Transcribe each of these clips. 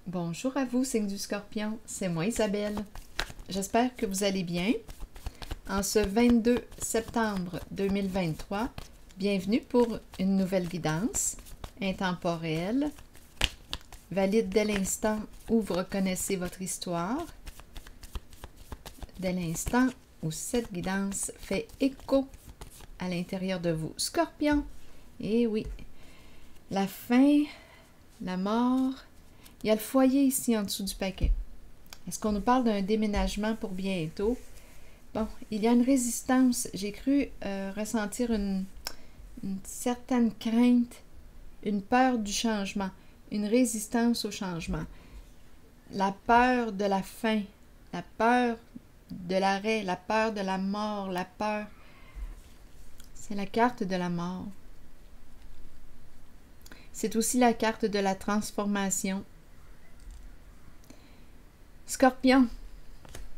Bonjour à vous, signe du Scorpion, c'est moi Isabelle. J'espère que vous allez bien. En ce 22 septembre 2023, bienvenue pour une nouvelle guidance intemporelle, valide dès l'instant où vous reconnaissez votre histoire, dès l'instant où cette guidance fait écho à l'intérieur de vous. Scorpion, et oui, la fin, la mort. Il y a le foyer ici en dessous du paquet. Est-ce qu'on nous parle d'un déménagement pour bientôt? Bon, il y a une résistance. J'ai cru ressentir une certaine crainte, une peur du changement, une résistance au changement. La peur de la fin, la peur de l'arrêt, la peur de la mort, la peur. C'est la carte de la mort. C'est aussi la carte de la transformation. Scorpion,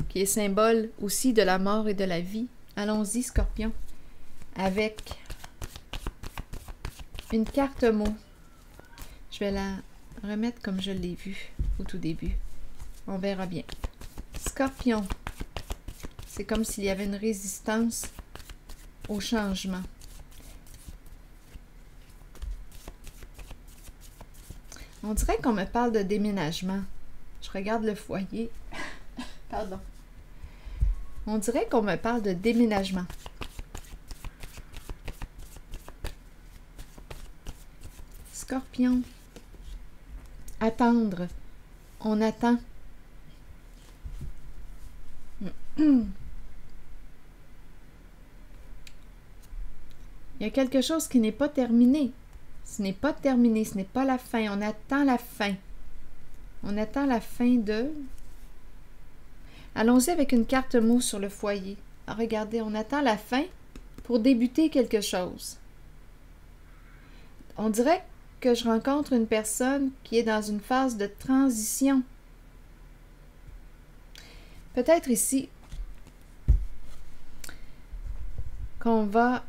qui est symbole aussi de la mort et de la vie. Allons-y, Scorpion, avec une carte mot. Je vais la remettre comme je l'ai vue au tout début. On verra bien. Scorpion, c'est comme s'il y avait une résistance au changement. On dirait qu'on me parle de déménagement. Je regarde le foyer. Pardon. On dirait qu'on me parle de déménagement. Scorpion. Attendre. On attend. Il y a quelque chose qui n'est pas terminé. Ce n'est pas terminé, ce n'est pas la fin. On attend la fin. On attend la fin de... Allons-y avec une carte mot sur le foyer. Regardez, on attend la fin pour débuter quelque chose. On dirait que je rencontre une personne qui est dans une phase de transition. Peut-être ici qu'on va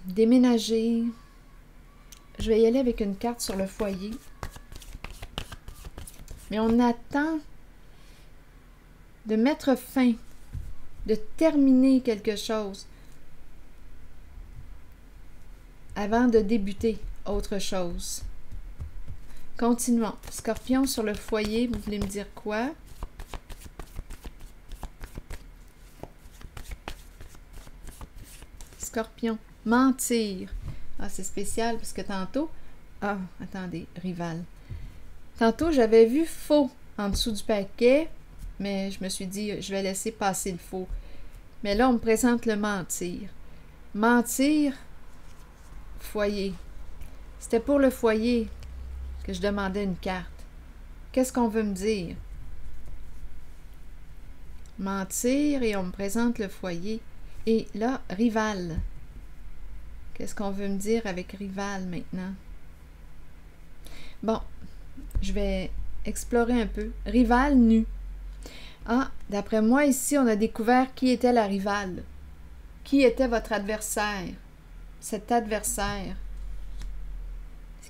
déménager. Je vais y aller avec une carte sur le foyer. Mais on attend de mettre fin, de terminer quelque chose avant de débuter autre chose. Continuons. Scorpion sur le foyer, vous voulez me dire quoi? Scorpion, mentir. Ah, c'est spécial parce que tantôt... Ah, attendez, rival. Tantôt, j'avais vu faux en dessous du paquet, mais je me suis dit, je vais laisser passer le faux. Mais là, on me présente le mentir. Mentir, foyer. C'était pour le foyer que je demandais une carte. Qu'est-ce qu'on veut me dire? Mentir et on me présente le foyer. Et là, rival. Qu'est-ce qu'on veut me dire avec rival maintenant? Bon, je vais explorer un peu. Rival nu. Ah, d'après moi, ici, on a découvert qui était la rivale. Qui était votre adversaire? Cet adversaire.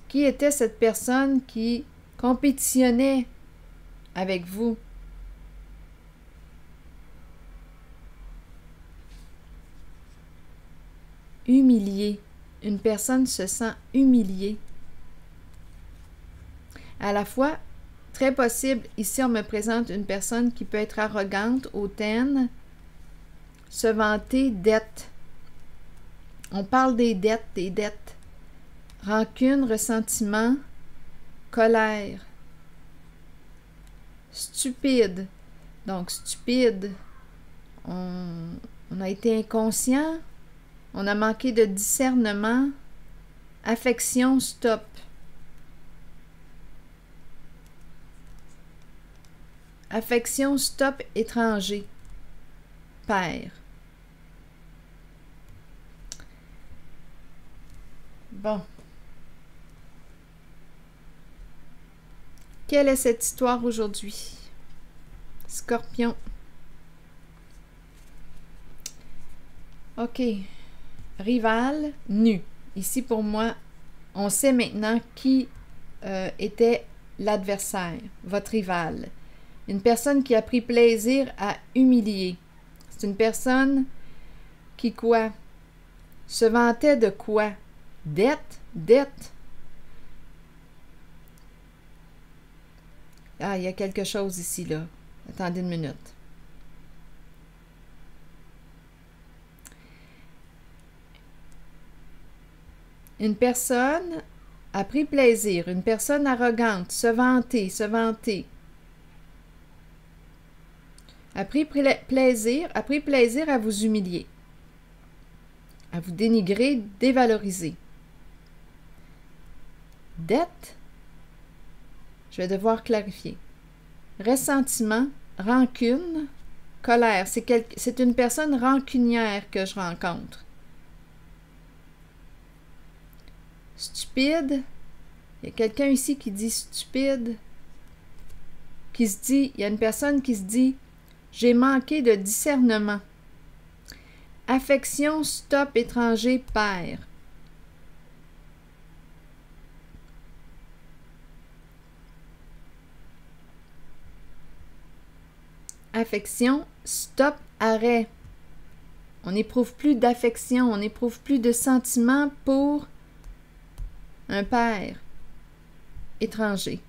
Qui était cette personne qui compétitionnait avec vous? Humilié. Une personne se sent humiliée. À la fois, très possible, ici on me présente une personne qui peut être arrogante, hautaine, se vanter dettes. On parle des dettes. Rancune, ressentiment, colère. Stupide. Donc, stupide. On a été inconscient. On a manqué de discernement. Affection, stop. Affection, stop, étranger. Père. Bon. Quelle est cette histoire aujourd'hui? Scorpion. OK. Rival, nu. Ici, pour moi, on sait maintenant qui était l'adversaire, votre rival. Une personne qui a pris plaisir à humilier. C'est une personne qui quoi? Se vantait de quoi? Dette. Ah, il y a quelque chose ici, là. Attendez une minute. Une personne a pris plaisir, une personne arrogante, se vanter. A pris plaisir à vous humilier, à vous dénigrer, dévaloriser. Dette, je vais devoir clarifier. Ressentiment, rancune, colère. C'est une personne rancunière que je rencontre. Stupide, il y a quelqu'un ici qui dit stupide, qui se dit, il y a une personne qui se dit, j'ai manqué de discernement. Affection, stop, étranger, père. Affection, stop, arrêt. On n'éprouve plus d'affection, on n'éprouve plus de sentiment pour un père étranger.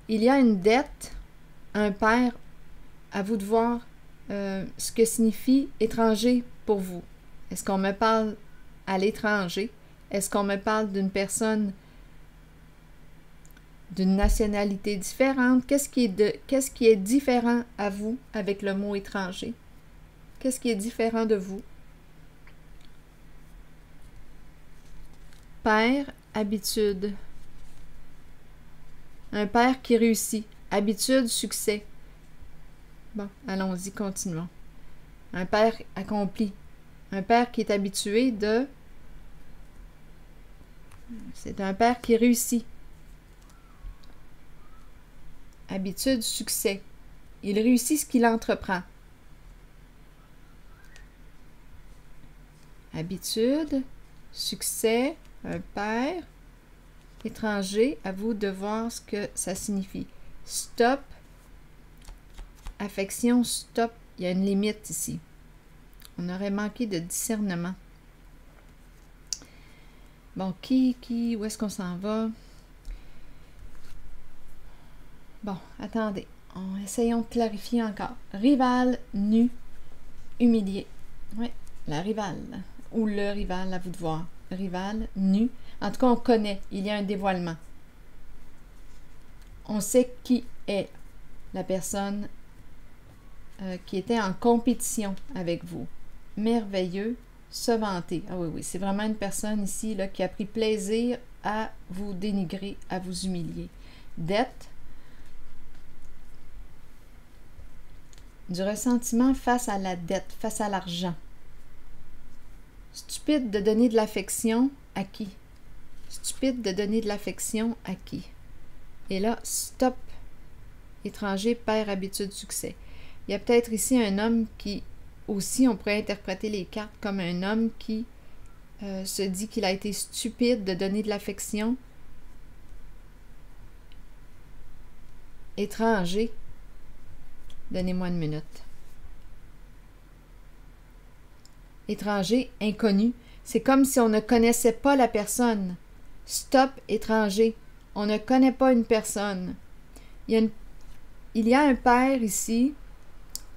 Il y a une dette, un père, à vous de voir ce que signifie étranger pour vous. Est-ce qu'on me parle à l'étranger? Est-ce qu'on me parle d'une personne d'une nationalité différente? Qu'est-ce qui est différent à vous avec le mot étranger? Qu'est-ce qui est différent de vous? Père, habitude. Un père qui réussit. Habitude, succès. Bon, allons-y, continuons. Un père accompli. Un père qui est habitué de... C'est un père qui réussit. Habitude, succès. Il réussit ce qu'il entreprend. Habitude, succès, un père, étranger, à vous de voir ce que ça signifie. Stop, affection, stop, il y a une limite ici. On aurait manqué de discernement. Bon, où est-ce qu'on s'en va? Bon, attendez, essayons de clarifier encore. Rival, nu, humilié. Oui, la rivale, ou le rival, à vous de voir. Rival, nu. En tout cas, on connaît, il y a un dévoilement. On sait qui est la personne qui était en compétition avec vous. Merveilleux, se vanter. Ah oui, c'est vraiment une personne ici là, qui a pris plaisir à vous dénigrer, à vous humilier. Dette, du ressentiment face à la dette, face à l'argent. Stupide de donner de l'affection à qui? Stupide de donner de l'affection à qui? Et là, stop, étranger, père, habitude, succès. Il y a peut-être ici un homme qui, aussi, on pourrait interpréter les cartes comme un homme qui se dit qu'il a été stupide de donner de l'affection. Étranger, donnez-moi une minute. Étranger, inconnu, c'est comme si on ne connaissait pas la personne. Stop, étranger, on ne connaît pas une personne. Il y a un père ici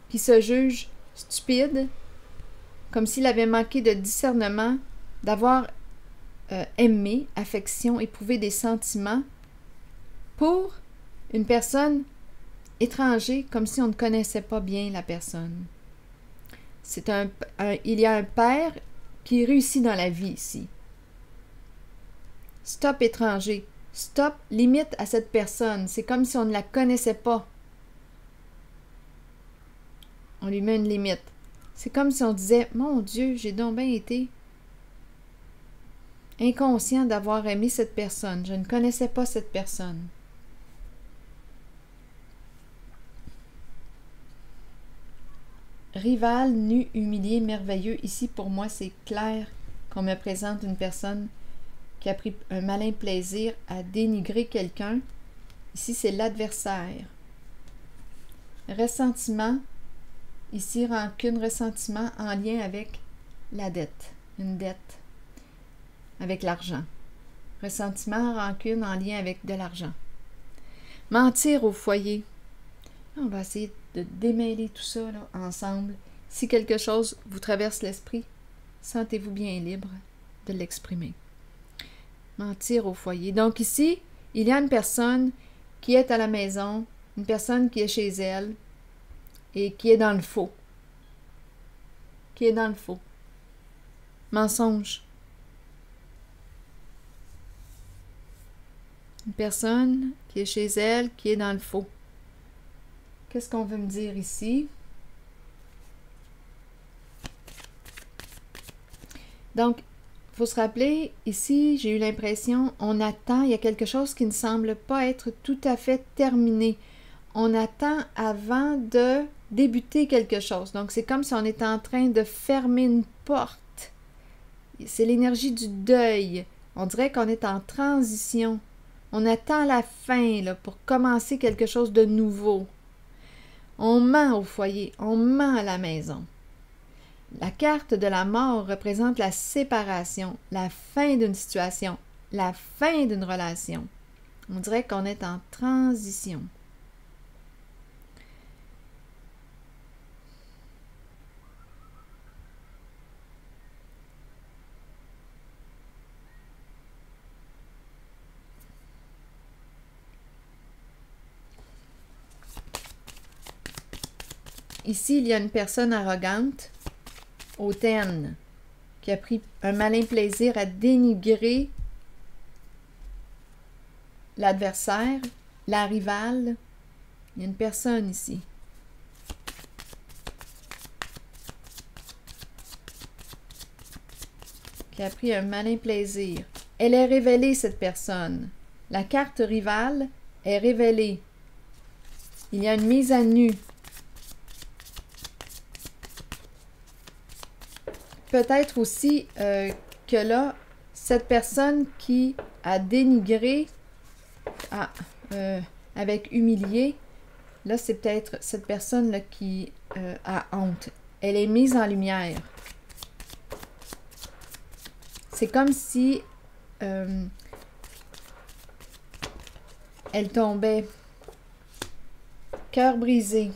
qui se juge stupide, comme s'il avait manqué de discernement, d'avoir aimé, affection, éprouvé des sentiments pour une personne étrangère, comme si on ne connaissait pas bien la personne. Il y a un père qui réussit dans la vie ici. Stop, étranger. Stop, limite à cette personne. C'est comme si on ne la connaissait pas. On lui met une limite. C'est comme si on disait, mon Dieu, j'ai donc bien été inconscient d'avoir aimé cette personne. Je ne connaissais pas cette personne. Rival, nu, humilié, merveilleux. Ici, pour moi, c'est clair qu'on me présente une personne qui a pris un malin plaisir à dénigrer quelqu'un. Ici, c'est l'adversaire. Ressentiment. Ici, rancune, ressentiment en lien avec la dette. Une dette avec l'argent. Ressentiment, rancune en lien avec de l'argent. Mentir au foyer. On va essayer de démêler tout ça là, ensemble. Si quelque chose vous traverse l'esprit, sentez-vous bien libre de l'exprimer. Mentir au foyer. Donc ici, il y a une personne qui est à la maison, une personne qui est chez elle et qui est dans le faux. Qui est dans le faux. Mensonge. Une personne qui est chez elle, qui est dans le faux. Qu'est-ce qu'on veut me dire ici? Donc, il faut se rappeler, ici, j'ai eu l'impression, on attend, il y a quelque chose qui ne semble pas être tout à fait terminé. On attend avant de débuter quelque chose. Donc, c'est comme si on était en train de fermer une porte. C'est l'énergie du deuil. On dirait qu'on est en transition. On attend la fin là, pour commencer quelque chose de nouveau. On ment au foyer, on ment à la maison. La carte de la mort représente la séparation, la fin d'une situation, la fin d'une relation. On dirait qu'on est en transition. Ici, il y a une personne arrogante, hautaine, qui a pris un malin plaisir à dénigrer l'adversaire, la rivale. Il y a une personne ici. Qui a pris un malin plaisir. Elle est révélée, cette personne. La carte rivale est révélée. Il y a une mise à nu. Peut-être aussi que là, cette personne qui a dénigré, avec humilié, là, c'est peut-être cette personne-là qui a honte. Elle est mise en lumière. C'est comme si elle tombait, cœur brisé.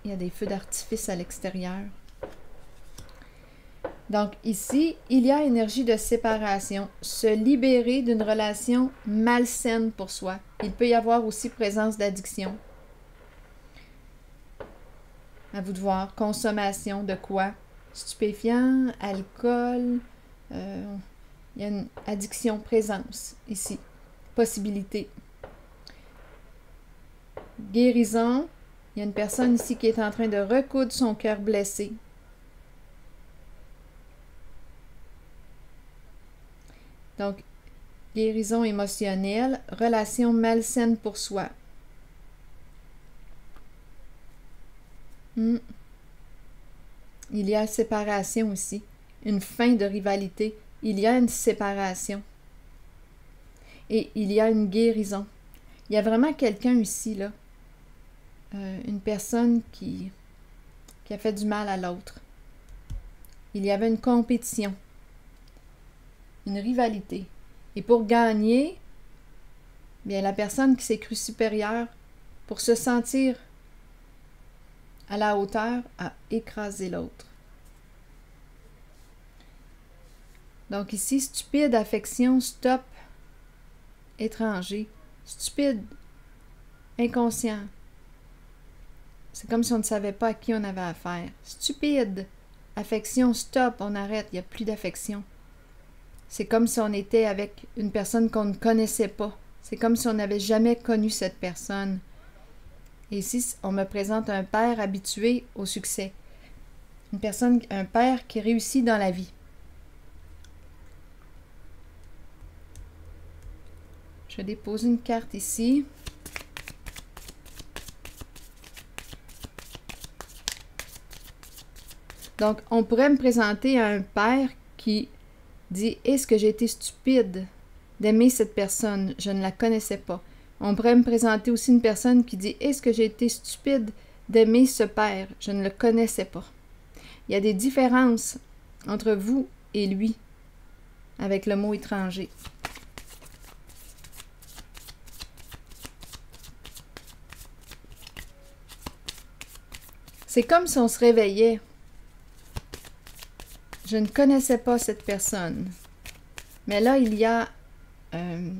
Il y a des feux d'artifice à l'extérieur. Donc ici, il y a énergie de séparation, se libérer d'une relation malsaine pour soi. Il peut y avoir aussi présence d'addiction. À vous de voir, consommation de quoi? Stupéfiants, alcool, il y a une addiction, présence ici. Possibilité. Guérison. Il y a une personne ici qui est en train de recoudre son cœur blessé. Donc, guérison émotionnelle, relation malsaine pour soi. Il y a séparation aussi, une fin de rivalité. Il y a une séparation. Et il y a une guérison. Il y a vraiment quelqu'un ici, là. Une personne qui a fait du mal à l'autre. Il y avait une compétition, une rivalité. Et pour gagner, bien la personne qui s'est crue supérieure, pour se sentir à la hauteur, a écrasé l'autre. Donc ici, stupide, affection, stop, étranger, stupide, inconscient. C'est comme si on ne savait pas à qui on avait affaire. Stupide. Affection, stop, on arrête, il n'y a plus d'affection. C'est comme si on était avec une personne qu'on ne connaissait pas. C'est comme si on n'avait jamais connu cette personne. Et ici, on me présente un père habitué au succès. Une personne, un père qui réussit dans la vie. Je dépose une carte ici. Donc, on pourrait me présenter un père qui dit « Est-ce que j'ai été stupide d'aimer cette personne? Je ne la connaissais pas. » On pourrait me présenter aussi une personne qui dit « Est-ce que j'ai été stupide d'aimer ce père? Je ne le connaissais pas. » Il y a des différences entre vous et lui avec le mot étranger. C'est comme si on se réveillait. Je ne connaissais pas cette personne. Mais là, il y a un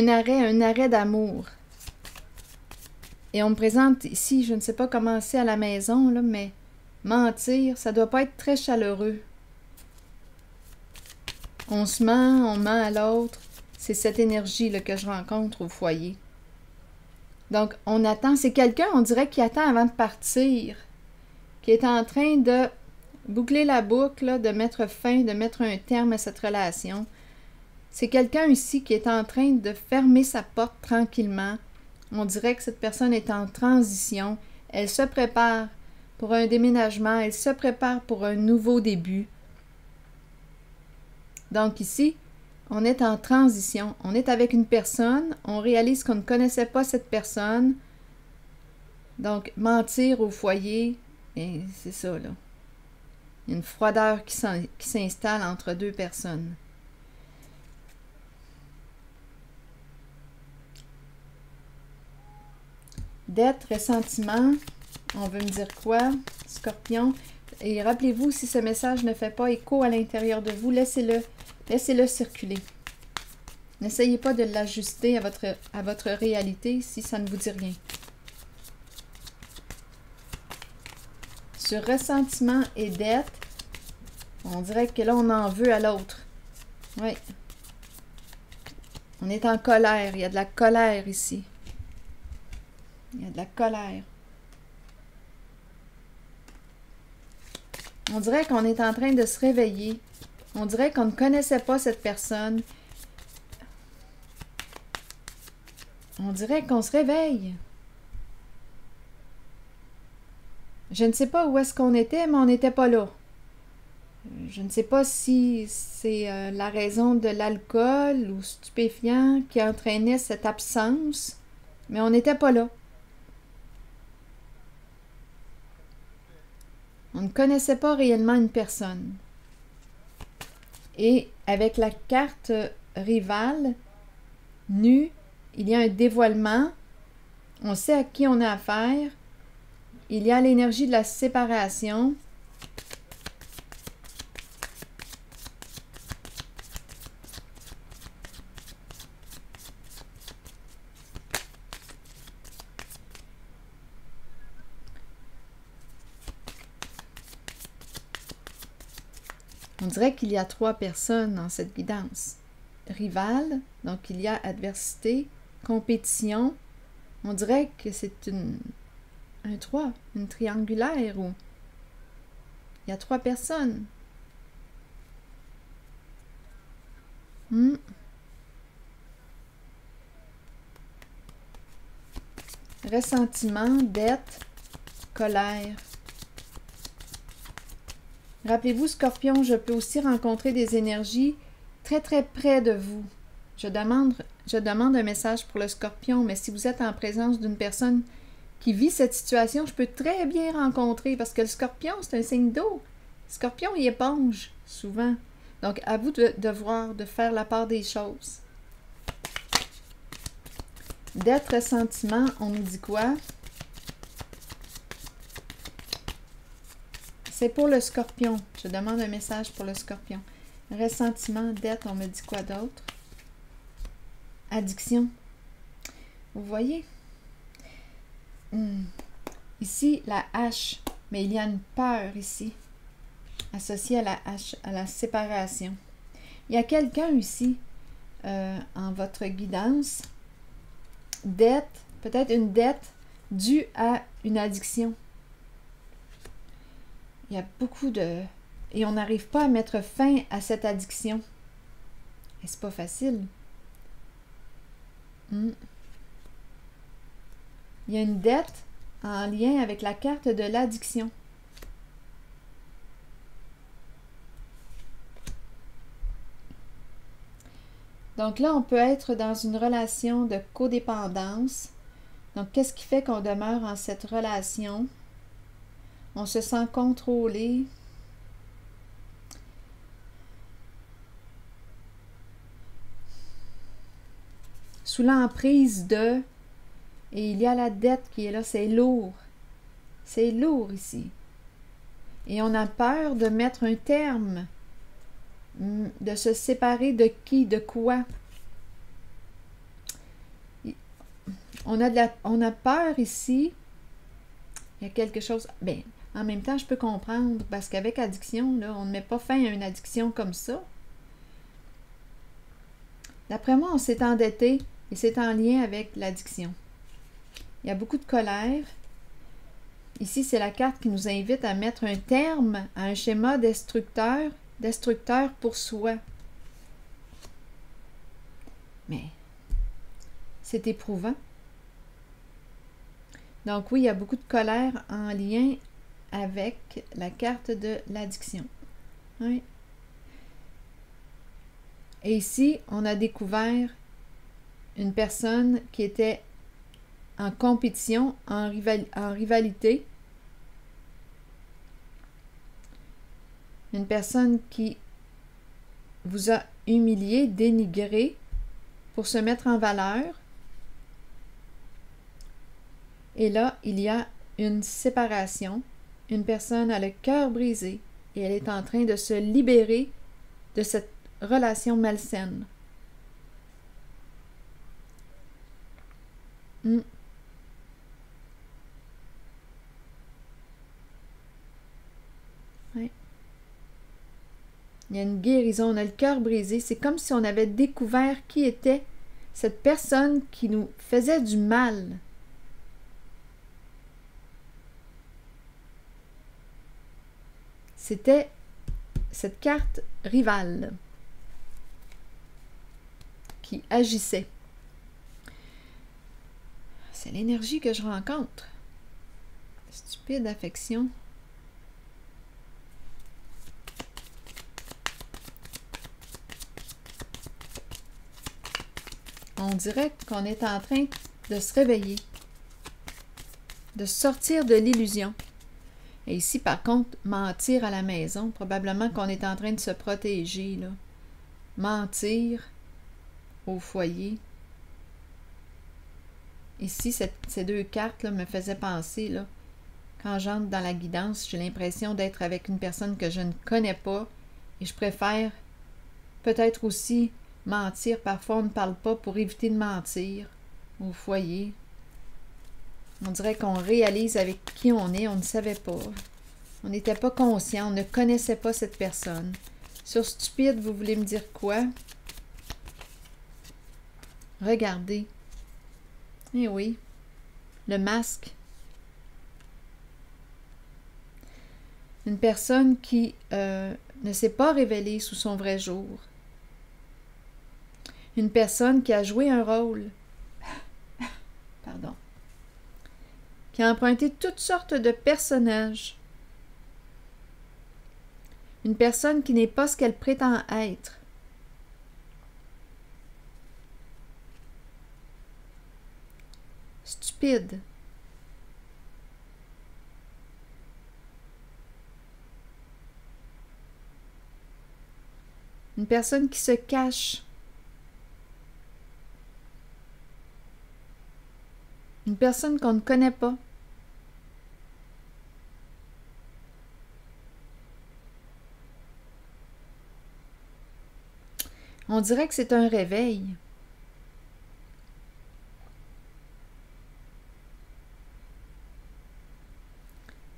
arrêt d'amour. Et on me présente ici, je ne sais pas comment c'est à la maison, là, mais mentir, ça ne doit pas être très chaleureux. On se ment, on ment à l'autre. C'est cette énergie-là que je rencontre au foyer. Donc, on attend. C'est quelqu'un, on dirait, qui attend avant de partir, qui est en train de boucler la boucle, là, de mettre fin, de mettre un terme à cette relation. C'est quelqu'un ici qui est en train de fermer sa porte tranquillement. On dirait que cette personne est en transition. Elle se prépare pour un déménagement. Elle se prépare pour un nouveau début. Donc ici, on est en transition. On est avec une personne. On réalise qu'on ne connaissait pas cette personne. Donc, mentir au foyer, et c'est ça, là. Il y a une froideur qui s'installe entre deux personnes. Dette, ressentiment, on veut me dire quoi? Scorpion. Et rappelez-vous, si ce message ne fait pas écho à l'intérieur de vous, laissez-le circuler. N'essayez pas de l'ajuster à votre réalité si ça ne vous dit rien. Sur ressentiment et dette, on dirait que là, on en veut à l'autre. Oui. On est en colère. Il y a de la colère ici. Il y a de la colère. On dirait qu'on est en train de se réveiller. On dirait qu'on ne connaissait pas cette personne. On dirait qu'on se réveille. Je ne sais pas où est-ce qu'on était, mais on n'était pas là. Je ne sais pas si c'est la raison de l'alcool ou stupéfiant qui entraînait cette absence, mais on n'était pas là. On ne connaissait pas réellement une personne. Et avec la carte rivale, nue, il y a un dévoilement. On sait à qui on a affaire. Il y a l'énergie de la séparation. On dirait qu'il y a 3 personnes dans cette guidance. Rivale, donc il y a adversité, compétition. On dirait que c'est un 3, une triangulaire où il y a 3 personnes. Ressentiment, dette, colère. Rappelez-vous, Scorpion, je peux aussi rencontrer des énergies très très près de vous. Je demande un message pour le Scorpion, mais si vous êtes en présence d'une personne qui vit cette situation, je peux très bien rencontrer, parce que le Scorpion, c'est un signe d'eau. Le Scorpion, il éponge, souvent. Donc, à vous de voir, de faire la part des choses. Dette, ressentiment, on nous dit quoi? C'est pour le Scorpion. Je demande un message pour le Scorpion. Ressentiment, dette, on me dit quoi d'autre? Addiction. Vous voyez? Ici, la hache. Mais il y a une peur ici, associée à la hache, à la séparation. Il y a quelqu'un ici, en votre guidance, dette, peut-être une dette due à une addiction. Il y a beaucoup de... Et on n'arrive pas à mettre fin à cette addiction. Et c'est pas facile. Il y a une dette en lien avec la carte de l'addiction. Donc là, on peut être dans une relation de codépendance. Donc, qu'est-ce qui fait qu'on demeure en cette relation? On se sent contrôlé. Sous l'emprise de... Et il y a la dette qui est là, c'est lourd. C'est lourd ici. Et on a peur de mettre un terme, de se séparer de qui, de quoi. On a peur ici. Il y a quelque chose... Bien, en même temps, je peux comprendre, parce qu'avec addiction, là, on ne met pas fin à une addiction comme ça. D'après moi, on s'est endetté et c'est en lien avec l'addiction. Il y a beaucoup de colère. Ici, c'est la carte qui nous invite à mettre un terme à un schéma destructeur pour soi. Mais c'est éprouvant. Donc oui, il y a beaucoup de colère en lien avec la carte de l'addiction. Oui. Et ici, on a découvert une personne qui était en compétition, en rivalité. Une personne qui vous a humilié, dénigré pour se mettre en valeur. Et là, il y a une séparation. Une personne a le cœur brisé et elle est en train de se libérer de cette relation malsaine. Ouais. Il y a une guérison, on a le cœur brisé. C'est comme si on avait découvert qui était cette personne qui nous faisait du mal. C'était cette carte rivale qui agissait. C'est l'énergie que je rencontre. Stupide affection. On dirait qu'on est en train de se réveiller, de sortir de l'illusion. Et ici, par contre, mentir à la maison, probablement qu'on est en train de se protéger, là. Mentir au foyer. Ici, ces deux cartes-là me faisaient penser, là, quand j'entre dans la guidance, j'ai l'impression d'être avec une personne que je ne connais pas et je préfère peut-être aussi mentir. Parfois, on ne parle pas pour éviter de mentir au foyer. On dirait qu'on réalise avec qui on est, on ne savait pas. On n'était pas conscient, on ne connaissait pas cette personne. Sur stupide, vous voulez me dire quoi? Regardez. Eh oui, le masque. Une personne qui ne s'est pas révélée sous son vrai jour. Une personne qui a joué un rôle. Pardon. Qui a emprunté toutes sortes de personnages. Une personne qui n'est pas ce qu'elle prétend être. Stupide. Une personne qui se cache. Une personne qu'on ne connaît pas. On dirait que c'est un réveil.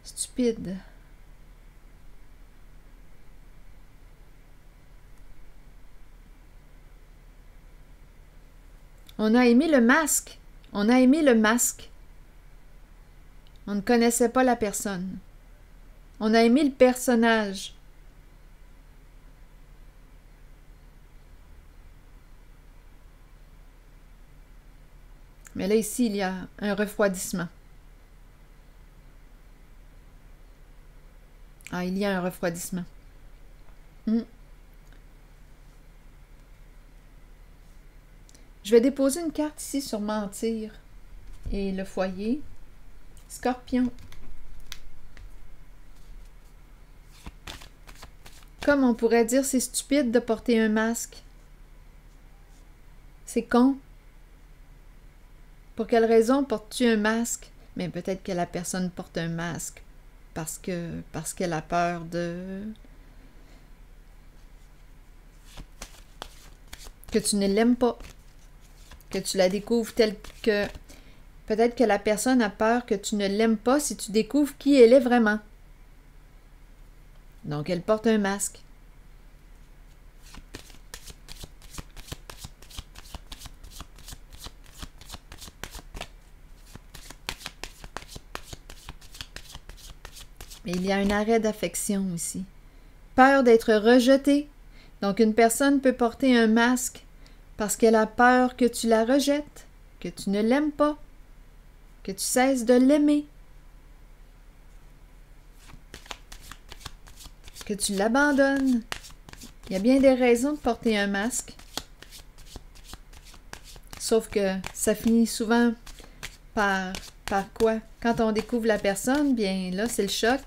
Stupide. On a aimé le masque. On a aimé le masque. On ne connaissait pas la personne. On a aimé le personnage. Mais là, ici, il y a un refroidissement. Ah, il y a un refroidissement. Je vais déposer une carte ici sur mentir et le foyer. Scorpion. Comme on pourrait dire, c'est stupide de porter un masque. C'est con. Pour quelle raison portes-tu un masque? Mais peut-être que la personne porte un masque parce qu'elle a peur de... que tu ne l'aimes pas. Que tu la découvres telle que... Peut-être que la personne a peur que tu ne l'aimes pas si tu découvres qui elle est vraiment. Donc, elle porte un masque. Mais il y a un arrêt d'affection ici. Peur d'être rejetée. Donc, une personne peut porter un masque parce qu'elle a peur que tu la rejettes, que tu ne l'aimes pas, que tu cesses de l'aimer, que tu l'abandonnes. Il y a bien des raisons de porter un masque. Sauf que ça finit souvent par quoi? Quand on découvre la personne, bien là, c'est le choc.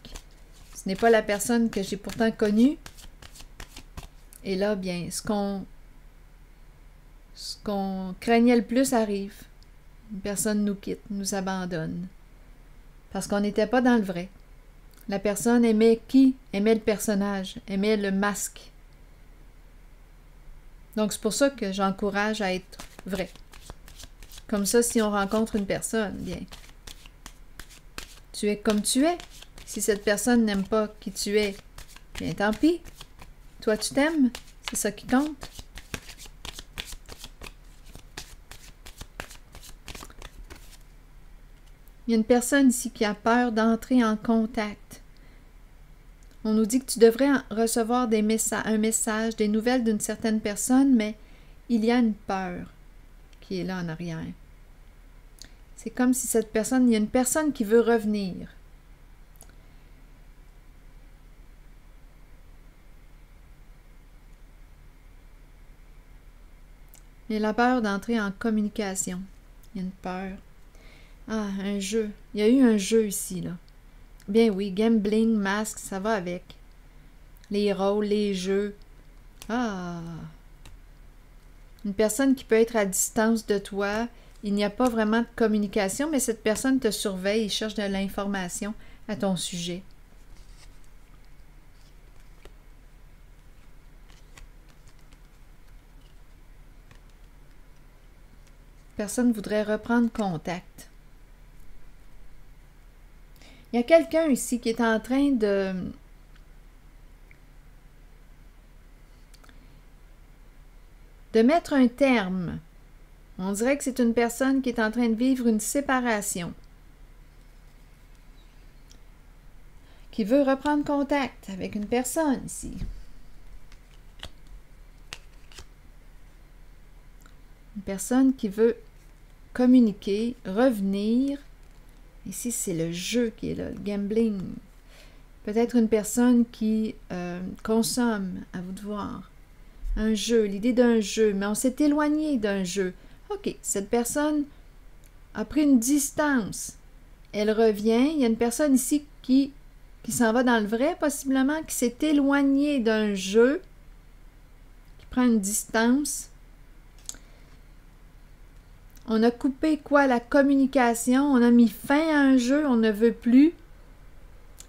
Ce n'est pas la personne que j'ai pourtant connue. Et là, bien, ce qu'on craignait le plus arrive. Une personne nous quitte, nous abandonne. Parce qu'on n'était pas dans le vrai. La personne aimait qui? Aimait le personnage, aimait le masque. Donc, c'est pour ça que j'encourage à être vrai. Comme ça, si on rencontre une personne, bien, tu es comme tu es. Si cette personne n'aime pas qui tu es, bien, tant pis. Toi, tu t'aimes. C'est ça qui compte. Il y a une personne ici qui a peur d'entrer en contact. On nous dit que tu devrais recevoir un message, des nouvelles d'une certaine personne, mais il y a une peur qui est là en arrière. C'est comme si il y a une personne qui veut revenir. Il y a la peur d'entrer en communication. Il y a une peur. Ah, un jeu. Il y a eu un jeu ici, là. Bien oui, gambling, masque, ça va avec. Les rôles, les jeux. Ah! Une personne qui peut être à distance de toi. Il n'y a pas vraiment de communication, mais cette personne te surveille et cherche de l'information à ton sujet. Personne voudrait reprendre contact. Il y a quelqu'un ici qui est en train de mettre un terme. On dirait que c'est une personne qui est en train de vivre une séparation, qui veut reprendre contact avec une personne ici. Une personne qui veut communiquer, revenir. Ici, c'est le jeu qui est là, le gambling. Peut-être une personne qui consomme, à vous de voir. Un jeu, l'idée d'un jeu, mais on s'est éloigné d'un jeu. OK, cette personne a pris une distance. Elle revient. Il y a une personne ici qui s'en va dans le vrai, possiblement, qui s'est éloignée d'un jeu, qui prend une distance. On a coupé quoi? La communication. On a mis fin à un jeu. On ne veut plus.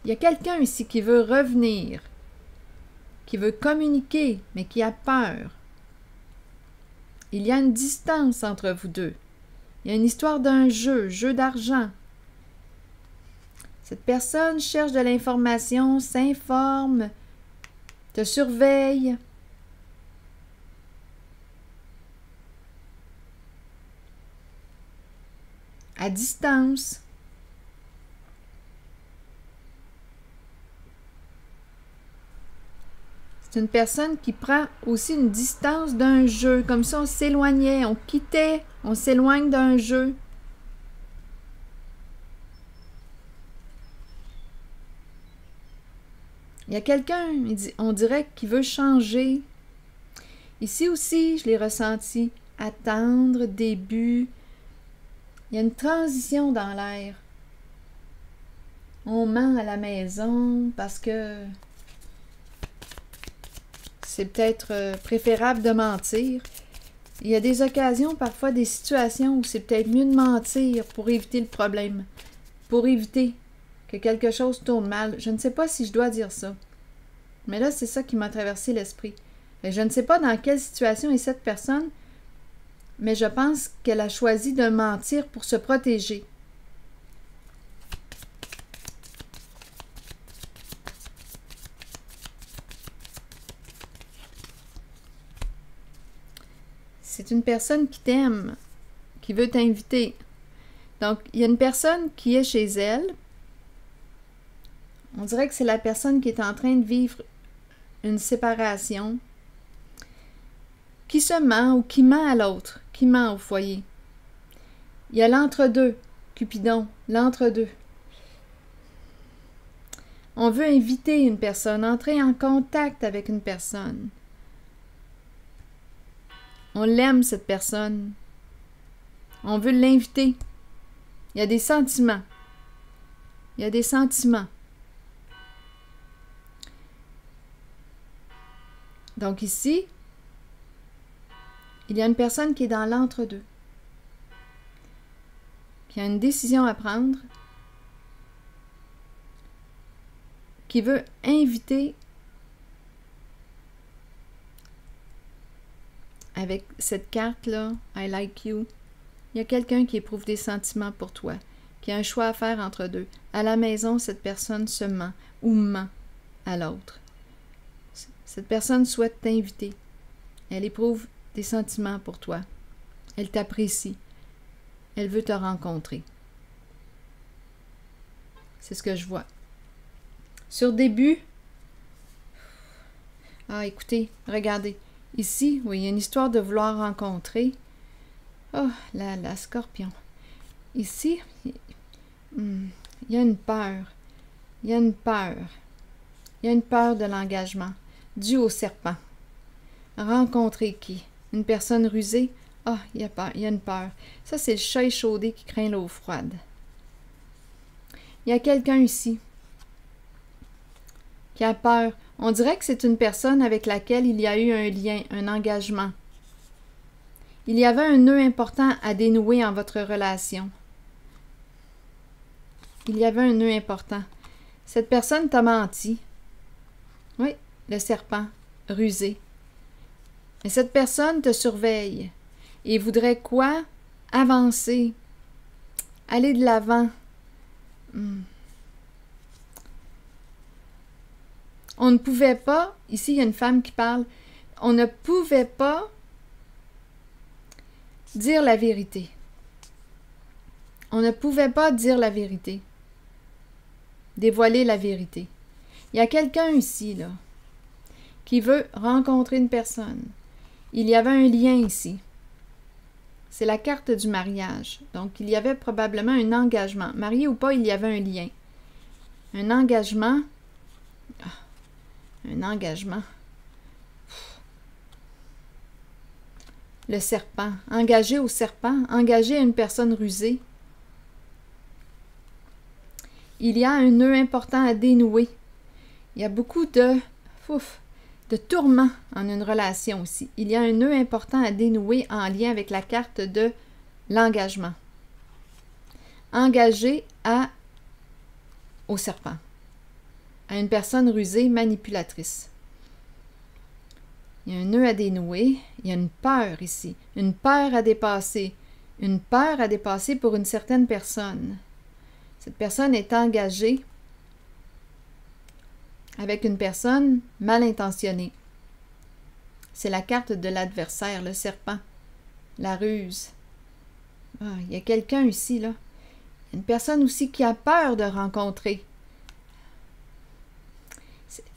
Il y a quelqu'un ici qui veut revenir, qui veut communiquer, mais qui a peur. Il y a une distance entre vous deux. Il y a une histoire d'un jeu d'argent. Cette personne cherche de l'information, s'informe, te surveille. À distance. C'est une personne qui prend aussi une distance d'un jeu. Comme ça, on s'éloignait, on quittait, on s'éloigne d'un jeu. Il y a quelqu'un, on dirait, qui veut changer. Ici aussi, je l'ai ressenti. attendre, début. Il y a une transition dans l'air. On ment à la maison parce que c'est peut-être préférable de mentir. Il y a des occasions, parfois des situations où c'est peut-être mieux de mentir pour éviter le problème, pour éviter que quelque chose tourne mal. Je ne sais pas si je dois dire ça. Mais là, c'est ça qui m'a traversé l'esprit. Et je ne sais pas dans quelle situation est cette personne, mais je pense qu'elle a choisi de mentir pour se protéger. C'est une personne qui t'aime, qui veut t'inviter. Donc, il y a une personne qui est chez elle. On dirait que c'est la personne qui est en train de vivre une séparation, qui se ment ou qui ment à l'autre, qui ment au foyer. Il y a l'entre-deux, Cupidon, l'entre-deux. On veut inviter une personne, entrer en contact avec une personne. On l'aime, cette personne. On veut l'inviter. Il y a des sentiments. Il y a des sentiments. Donc ici, il y a une personne qui est dans l'entre-deux, qui a une décision à prendre, qui veut inviter avec cette carte-là, I like you. Il y a quelqu'un qui éprouve des sentiments pour toi, qui a un choix à faire entre deux. À la maison, cette personne se ment ou ment à l'autre. Cette personne souhaite t'inviter. Elle éprouve des sentiments pour toi. Elle t'apprécie. Elle veut te rencontrer. C'est ce que je vois. Sur début, écoutez, regardez. Ici, oui, il y a une histoire de vouloir rencontrer. Oh, la scorpion. Ici, il y a une peur. Il y a une peur. Il y a une peur de l'engagement, due au serpent. Rencontrer qui? Une personne rusée? Il y a peur, il y a une peur. Ça, c'est le chat échaudé qui craint l'eau froide. Il y a quelqu'un ici qui a peur. On dirait que c'est une personne avec laquelle il y a eu un lien, un engagement. Il y avait un nœud important à dénouer en votre relation. Il y avait un nœud important. Cette personne t'a menti. Oui, le serpent, rusé. Mais cette personne te surveille et voudrait quoi? Avancer, aller de l'avant. On ne pouvait pas, ici il y a une femme qui parle, on ne pouvait pas dire la vérité. On ne pouvait pas dire la vérité. Dévoiler la vérité. Il y a quelqu'un ici, là, qui veut rencontrer une personne. Il y avait un lien ici. C'est la carte du mariage. Donc, il y avait probablement un engagement. Marié ou pas, il y avait un lien. Un engagement. Un engagement. Le serpent. Engagé au serpent. Engagé à une personne rusée. Il y a un nœud important à dénouer. Il y a beaucoup de tourments en une relation aussi. Il y a un nœud important à dénouer en lien avec la carte de l'engagement. Engagé au serpent. À une personne rusée, manipulatrice. Il y a un nœud à dénouer. Il y a une peur ici. Une peur à dépasser. Une peur à dépasser pour une certaine personne. Cette personne est engagée avec une personne mal intentionnée. C'est la carte de l'adversaire, le serpent, la ruse. Il y a quelqu'un ici, là. Une personne aussi qui a peur de rencontrer.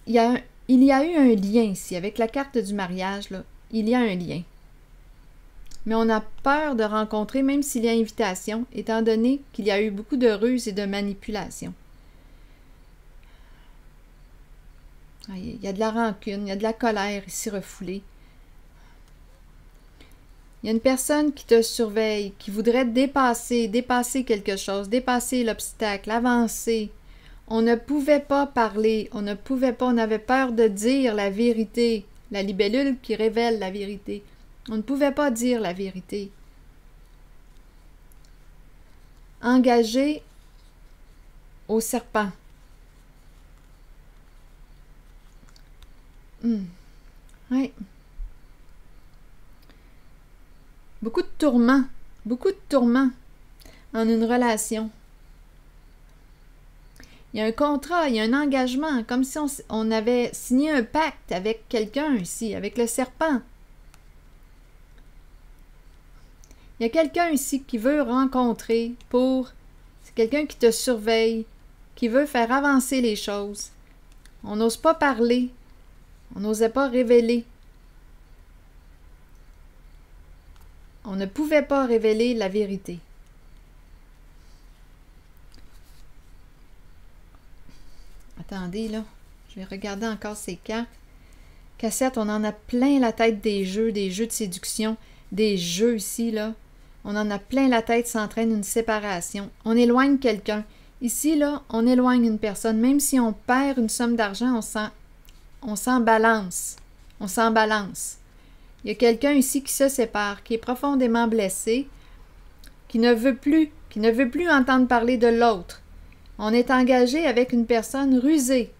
Il y a eu un lien ici, avec la carte du mariage, là. Il y a un lien. Mais on a peur de rencontrer, même s'il y a invitation, étant donné qu'il y a eu beaucoup de ruses et de manipulation. Il y a de la rancune, il y a de la colère ici refoulée. Il y a une personne qui te surveille, qui voudrait dépasser quelque chose, dépasser l'obstacle, avancer. On ne pouvait pas parler, on avait peur de dire la vérité, la libellule qui révèle la vérité. On ne pouvait pas dire la vérité. Engagé au serpent. Oui. Beaucoup de tourments en une relation. Il y a un contrat, il y a un engagement, comme si on avait signé un pacte avec quelqu'un ici, avec le serpent. Il y a quelqu'un ici qui veut rencontrer c'est quelqu'un qui te surveille, qui veut faire avancer les choses. On n'ose pas parler, on n'osait pas révéler. On ne pouvait pas révéler la vérité. Attendez, là. Je vais regarder encore ces cartes. Cassette, on en a plein la tête des jeux de séduction, des jeux ici, là. On en a plein la tête, ça entraîne une séparation. On éloigne quelqu'un. Ici, là, on éloigne une personne. Même si on perd une somme d'argent, on s'en balance. On s'en balance. Il y a quelqu'un ici qui se sépare, qui est profondément blessé, qui ne veut plus entendre parler de l'autre. On est engagé avec une personne rusée.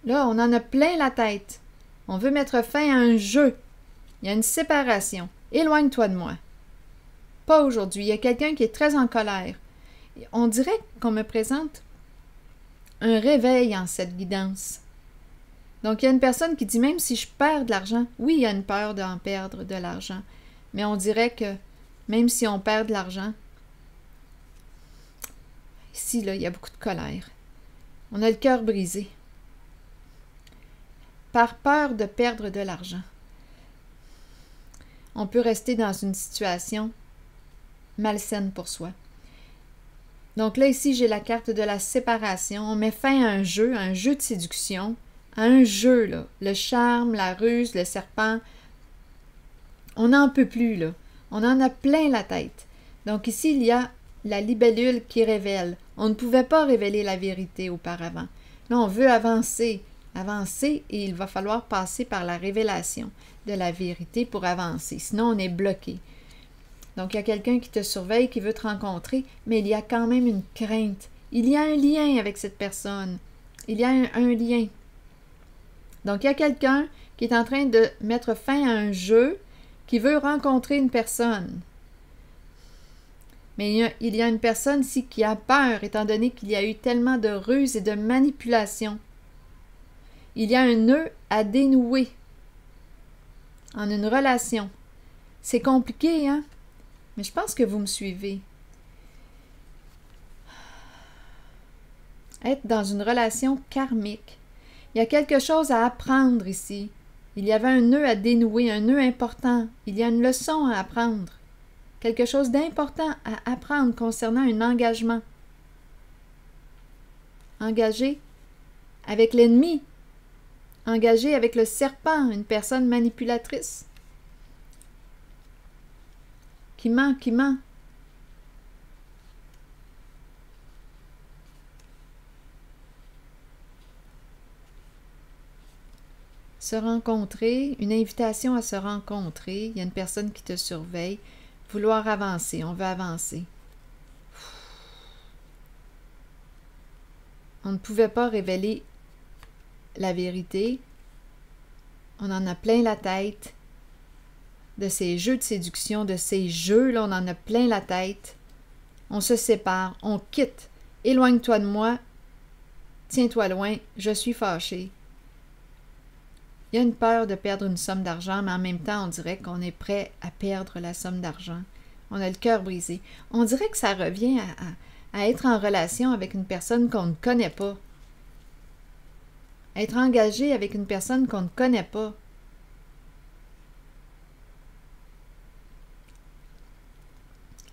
Là, on en a plein la tête. On veut mettre fin à un jeu. Il y a une séparation. Éloigne-toi de moi. Pas aujourd'hui. Il y a quelqu'un qui est très en colère. On dirait qu'on me présente un réveil en cette guidance. Donc, il y a une personne qui dit, même si je perds de l'argent, oui, il y a une peur d'en perdre de l'argent, mais on dirait que même si on perd de l'argent, ici, là, il y a beaucoup de colère. On a le cœur brisé. Par peur de perdre de l'argent. On peut rester dans une situation malsaine pour soi. Donc là, ici, j'ai la carte de la séparation. On met fin à un jeu de séduction, à un jeu, là. Le charme, la ruse, le serpent. On n'en peut plus, là. On en a plein la tête. Donc ici, il y a la libellule qui révèle. On ne pouvait pas révéler la vérité auparavant. Là, on veut avancer, et il va falloir passer par la révélation de la vérité pour avancer. Sinon, on est bloqué. Donc, il y a quelqu'un qui te surveille, qui veut te rencontrer, mais il y a quand même une crainte. Il y a un lien avec cette personne. Il y a un lien. Donc, il y a quelqu'un qui est en train de mettre fin à un jeu, qui veut rencontrer une personne. Mais il y a une personne ici qui a peur, étant donné qu'il y a eu tellement de ruses et de manipulations. Il y a un nœud à dénouer en une relation. C'est compliqué, hein? Mais je pense que vous me suivez. Être dans une relation karmique. Il y a quelque chose à apprendre ici. Il y avait un nœud à dénouer, un nœud important. Il y a une leçon à apprendre. Quelque chose d'important à apprendre concernant un engagement. Engagé avec l'ennemi. Engagé avec le serpent, une personne manipulatrice. Qui ment. Se rencontrer, une invitation à se rencontrer. Il y a une personne qui te surveille. Vouloir avancer, on veut avancer. On ne pouvait pas révéler la vérité. On en a plein la tête. De ces jeux de séduction, de ces jeux-là, on en a plein la tête. On se sépare, on quitte. Éloigne-toi de moi, tiens-toi loin, je suis fâchée. Il y a une peur de perdre une somme d'argent, mais en même temps, on dirait qu'on est prêt à perdre la somme d'argent. On a le cœur brisé. On dirait que ça revient à être en relation avec une personne qu'on ne connaît pas. Être engagé avec une personne qu'on ne connaît pas.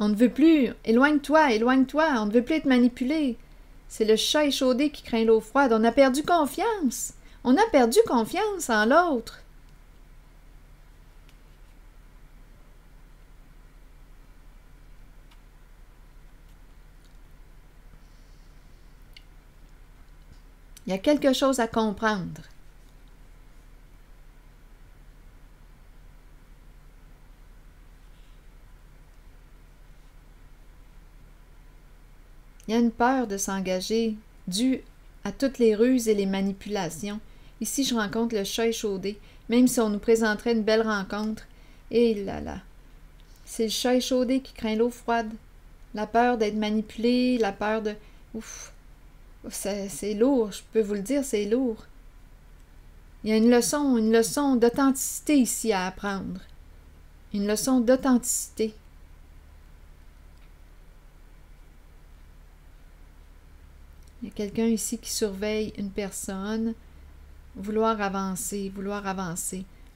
On ne veut plus. Éloigne-toi, on ne veut plus être manipulé. C'est le chat échaudé qui craint l'eau froide. On a perdu confiance. On a perdu confiance en l'autre. Il y a quelque chose à comprendre. Il y a une peur de s'engager due à toutes les ruses et les manipulations. Ici, je rencontre le chat échaudé. Même si on nous présenterait une belle rencontre, et là là, c'est le chat échaudé qui craint l'eau froide. La peur d'être manipulé, la peur de... Ouf, c'est lourd, je peux vous le dire, c'est lourd. Il y a une leçon d'authenticité ici à apprendre. Une leçon d'authenticité. Il y a quelqu'un ici qui surveille une personne, vouloir avancer.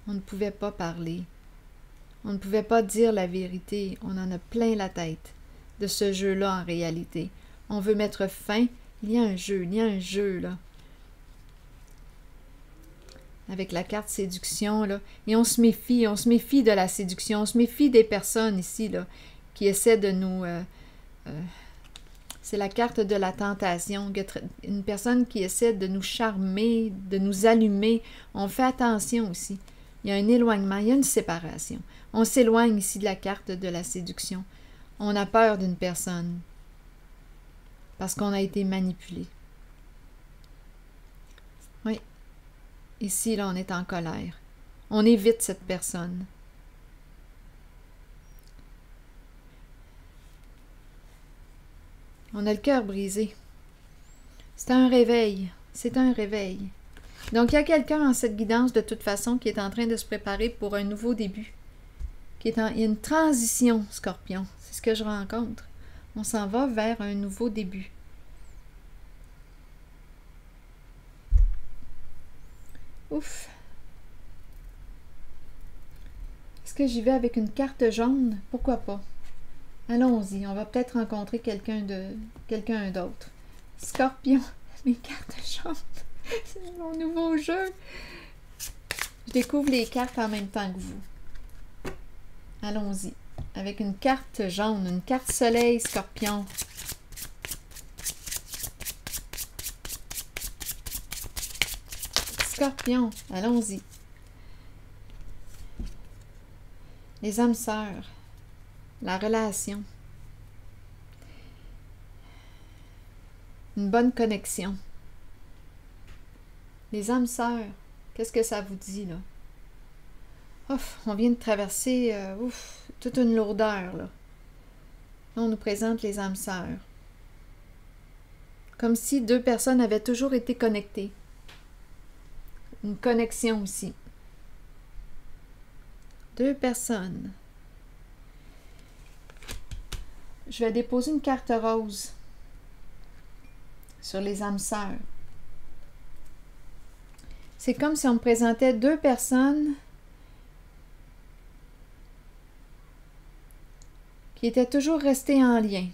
On ne pouvait pas parler. On ne pouvait pas dire la vérité. On en a plein la tête de ce jeu-là en réalité. On veut mettre fin. Il y a un jeu là. Avec la carte séduction, là. Et on se méfie de la séduction. On se méfie des personnes ici, là, qui essaient de nous... c'est la carte de la tentation. Une personne qui essaie de nous charmer, de nous allumer. On fait attention aussi. Il y a un éloignement, il y a une séparation. On s'éloigne ici de la carte de la séduction. On a peur d'une personne parce qu'on a été manipulé. Oui. Ici, là, on est en colère. On évite cette personne. On a le cœur brisé. C'est un réveil. C'est un réveil. Donc, il y a quelqu'un en cette guidance, de toute façon, qui est en train de se préparer pour un nouveau début. Il y a une transition, Scorpion. C'est ce que je rencontre. On s'en va vers un nouveau début. Ouf! Est-ce que j'y vais avec une carte jaune? Pourquoi pas? Allons-y, on va peut-être rencontrer quelqu'un d'autre. Scorpion, mes cartes jaunes. C'est mon nouveau jeu. Je découvre les cartes en même temps que vous. Allons-y. Avec une carte jaune, une carte soleil, Scorpion. Scorpion, allons-y. Les âmes sœurs. La relation. Une bonne connexion. Les âmes sœurs, qu'est-ce que ça vous dit, là? Ouf, on vient de traverser toute une lourdeur, là. Là, on nous présente les âmes sœurs. Comme si deux personnes avaient toujours été connectées. Une connexion aussi. Deux personnes. Je vais déposer une carte rose sur les âmes sœurs. C'est comme si on me présentait deux personnes qui étaient toujours restées en lien.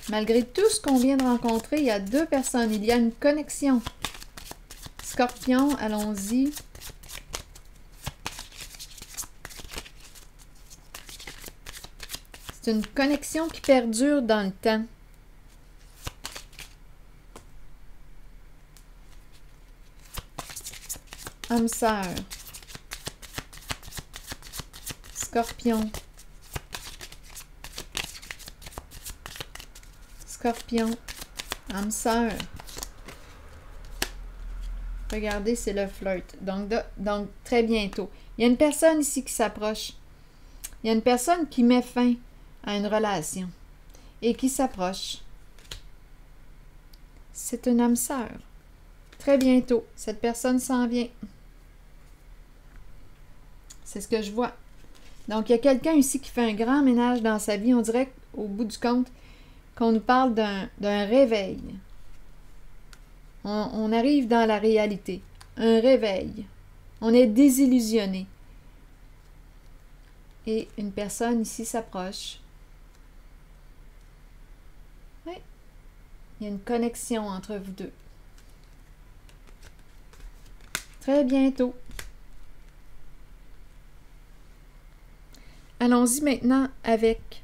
Malgré tout ce qu'on vient de rencontrer, il y a deux personnes. Il y a une connexion. Scorpion, allons-y. C'est une connexion qui perdure dans le temps. Âme sœur. Scorpion. Scorpion. Âme sœur. Regardez, c'est le flirt. Donc, très bientôt. Il y a une personne ici qui s'approche. Il y a une personne qui met fin à une relation et qui s'approche. C'est une âme sœur. Très bientôt, cette personne s'en vient. C'est ce que je vois. Donc, il y a quelqu'un ici qui fait un grand ménage dans sa vie. On dirait qu'au bout du compte, qu'on nous parle d'un réveil. On arrive dans la réalité. Un réveil. On est désillusionné. Et une personne ici s'approche. Oui. Il y a une connexion entre vous deux. Très bientôt. Allons-y maintenant avec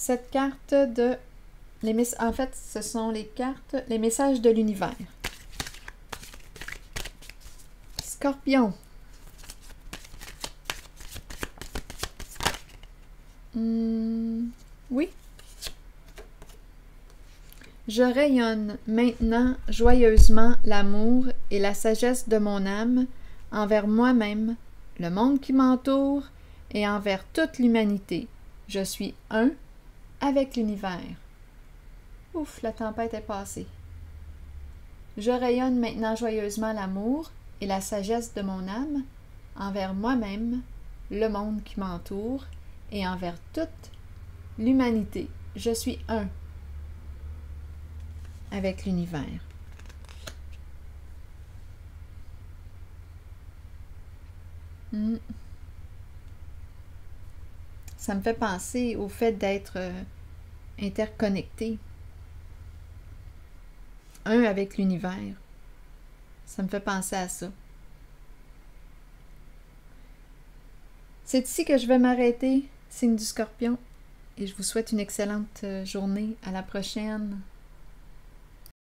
cette carte de... En fait, ce sont les cartes, les messages de l'univers. Scorpion. Oui. Je rayonne maintenant joyeusement l'amour et la sagesse de mon âme envers moi-même, le monde qui m'entoure et envers toute l'humanité. Je suis un avec l'univers. Ouf, la tempête est passée. Je rayonne maintenant joyeusement l'amour et la sagesse de mon âme envers moi-même, le monde qui m'entoure et envers toute l'humanité. Je suis un avec l'univers. Ça me fait penser au fait d'être interconnecté. Un avec l'univers. Ça me fait penser à ça. C'est ici que je vais m'arrêter, signe du Scorpion, et je vous souhaite une excellente journée. À la prochaine.